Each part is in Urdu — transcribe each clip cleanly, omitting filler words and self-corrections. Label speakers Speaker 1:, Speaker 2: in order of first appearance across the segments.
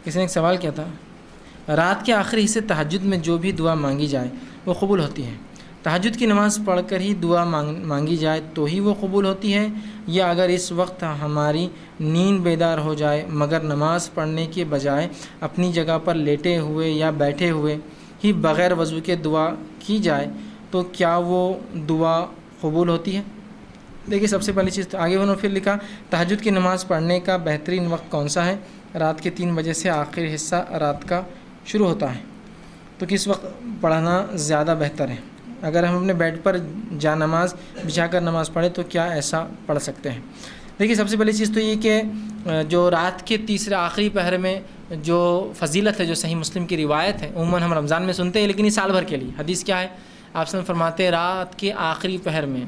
Speaker 1: کسی نے ایک سوال کیا تھا، رات کے آخری حصے تہجد میں جو بھی دعا مانگی جائے وہ قبول ہوتی ہے، تہجد کی نماز پڑھ کر ہی دعا مانگی جائے تو ہی وہ قبول ہوتی ہے، یا اگر اس وقت ہماری نیند بیدار ہو جائے مگر نماز پڑھنے کے بجائے اپنی جگہ پر لیٹے ہوئے یا بیٹھے ہوئے ہی بغیر وضو کے دعا کی جائے تو کیا وہ دعا قبول ہوتی ہے؟ دیکھیے، سب سے پہلی چیز تو آگے انہوں نے پھر لکھا، تہجد کی نماز پڑھنے کا بہترین وقت کون سا ہے؟ رات کے 3 بجے سے آخری حصہ رات کا شروع ہوتا ہے، تو کس وقت پڑھنا زیادہ بہتر ہے؟ اگر ہم اپنے بیڈ پر جا نماز بچھا کر نماز پڑھیں تو کیا ایسا پڑھ سکتے ہیں؟ دیکھیے، سب سے پہلی چیز تو یہ کہ جو رات کے تیسرے آخری پہر میں جو فضیلت ہے، جو صحیح مسلم کی روایت ہے، عموماً ہم رمضان میں سنتے ہیں لیکن یہ سال بھر کے لیے حدیث کیا ہے؟ آپ سے فرماتے ہیں رات کے آخری پہر میں،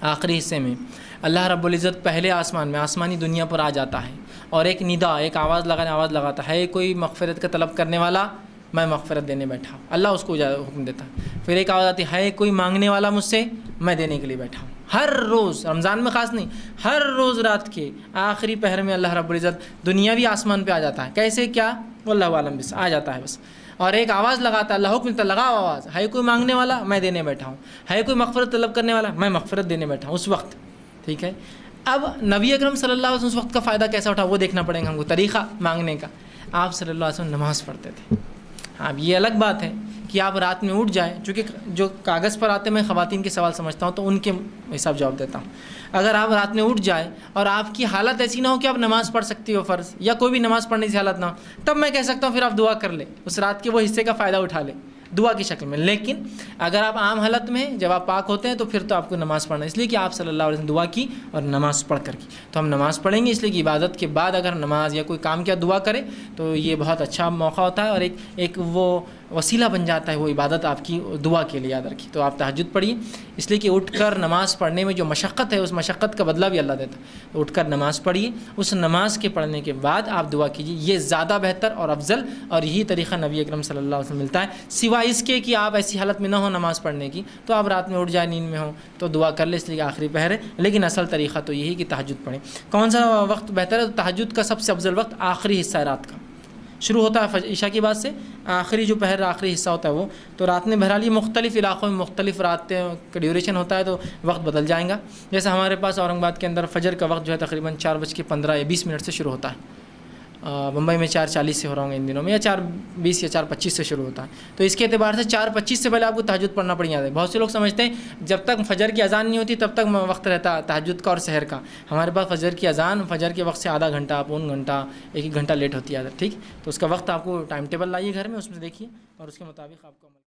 Speaker 1: آخری حصے میں اللہ رب العزت پہلے آسمان میں، آسمانی دنیا پر آ جاتا ہے اور ایک ندا، ایک آواز لگاتا ہے، کوئی مغفرت کا طلب کرنے والا، میں مغفرت دینے بیٹھا ہوں، اللہ اس کو حکم دیتا ہے۔ پھر ایک آواز آتی ہے، کوئی مانگنے والا مجھ سے، میں دینے کے لیے بیٹھا ہوں۔ ہر روز، رمضان میں خاص نہیں، ہر روز رات کے آخری پہر میں اللہ رب العزت دنیاوی آسمان پہ آ جاتا ہے۔ کیسے کیا؟ واللہ عالم، بس آ جاتا ہے بس، اور ایک آواز لگاتا ہے، اللہ حکم دیتا ہے، لگاؤ آواز، ہے کوئی مانگنے والا، میں دینے بیٹھا ہوں، ہے کوئی مغفرت طلب کرنے والا، میں مغفرت دینے بیٹھا ہوں اس وقت، ٹھیک ہے۔ اب نبی اکرم صلی اللہ علیہ وسلم اس وقت کا فائدہ کیسا اٹھا وہ دیکھنا پڑے گا ہم کو، طریقہ مانگنے کا۔ آپ صلی اللہ علیہ وسلم نماز پڑھتے تھے۔ اب یہ الگ بات ہے کہ آپ رات میں اٹھ جائیں، چونکہ جو کاغذ پر آتے میں خواتین کے سوال سمجھتا ہوں تو ان کے حساب جواب دیتا ہوں۔ اگر آپ رات میں اٹھ جائیں اور آپ کی حالت ایسی نہ ہو کہ آپ نماز پڑھ سکتی ہو فرض، یا کوئی بھی نماز پڑھنے کی حالت نہ ہو، تب میں کہہ سکتا ہوں پھر آپ دعا کر لیں، اس رات کے وہ حصے کا فائدہ اٹھا لیں دعا کی شکل میں۔ لیکن اگر آپ عام حالت میں جب آپ پاک ہوتے ہیں تو پھر تو آپ کو نماز پڑھنا، اس لیے کہ آپ صلی اللہ علیہ وسلم دعا کی اور نماز پڑھ کر کی، تو ہم نماز پڑھیں گے، اس لیے کہ عبادت کے بعد اگر نماز یا کوئی کام کیا دعا کرے تو یہ بہت اچھا موقع ہوتا ہے اور ایک وہ وسیلہ بن جاتا ہے وہ عبادت آپ کی دعا کے لیے، یاد رکھیے۔ تو آپ تہجد پڑھیے، اس لیے کہ اٹھ کر نماز پڑھنے میں جو مشقت ہے اس مشقت کا بدلہ بھی اللہ دیتا ہے۔ تو اٹھ کر نماز پڑھیے، اس نماز کے پڑھنے کے بعد آپ دعا کیجیے، یہ زیادہ بہتر اور افضل، اور یہی طریقہ نبی اکرم صلی اللہ علیہ وسلم ملتا ہے۔ سوائے اس کے کہ آپ ایسی حالت میں نہ ہو نماز پڑھنے کی، تو آپ رات میں اٹھ جائیں، نیند میں ہو تو دعا کر لیں، اس لیے کہ آخری پہر ہے، لیکن اصل طریقہ تو یہی کہ تہجد پڑھیں۔ کون سا وقت بہتر ہے؟ تو تہجد کا سب سے افضل وقت آخری حصہ ہے رات کا، شروع ہوتا ہے عشاء کے بعد سے، آخری جو پہر آخری حصہ ہوتا ہے وہ تو رات میں بہرحال یہ مختلف علاقوں میں مختلف رات کا ڈیوریشن ہوتا ہے تو وقت بدل جائیں گا۔ جیسے ہمارے پاس اورنگ آباد کے اندر فجر کا وقت جو ہے تقریباً 4:15 یا 20 منٹ سے شروع ہوتا ہے، بمبئی میں 4:40 سے ہو رہا ہوں ان دنوں میں، یا 4:20 یا 4:25 سے شروع ہوتا ہے، تو اس کے اعتبار سے 4:25 سے پہلے آپ کو تہجد پڑھنا پڑ جاتا ہے۔ بہت سے لوگ سمجھتے ہیں جب تک فجر کی اذان نہیں ہوتی تب تک وقت رہتا ہے تہجد کا اور سحر کا۔ ہمارے پاس فجر کی اذان فجر کے وقت سے آدھا گھنٹہ، پون گھنٹہ، 1 گھنٹہ لیٹ ہوتی ہے، ٹھیک، تو اس کا وقت آپ کو ٹائم ٹیبل لائیے گھر میں، اس میں دیکھیے اور اس کے مطابق آپ کو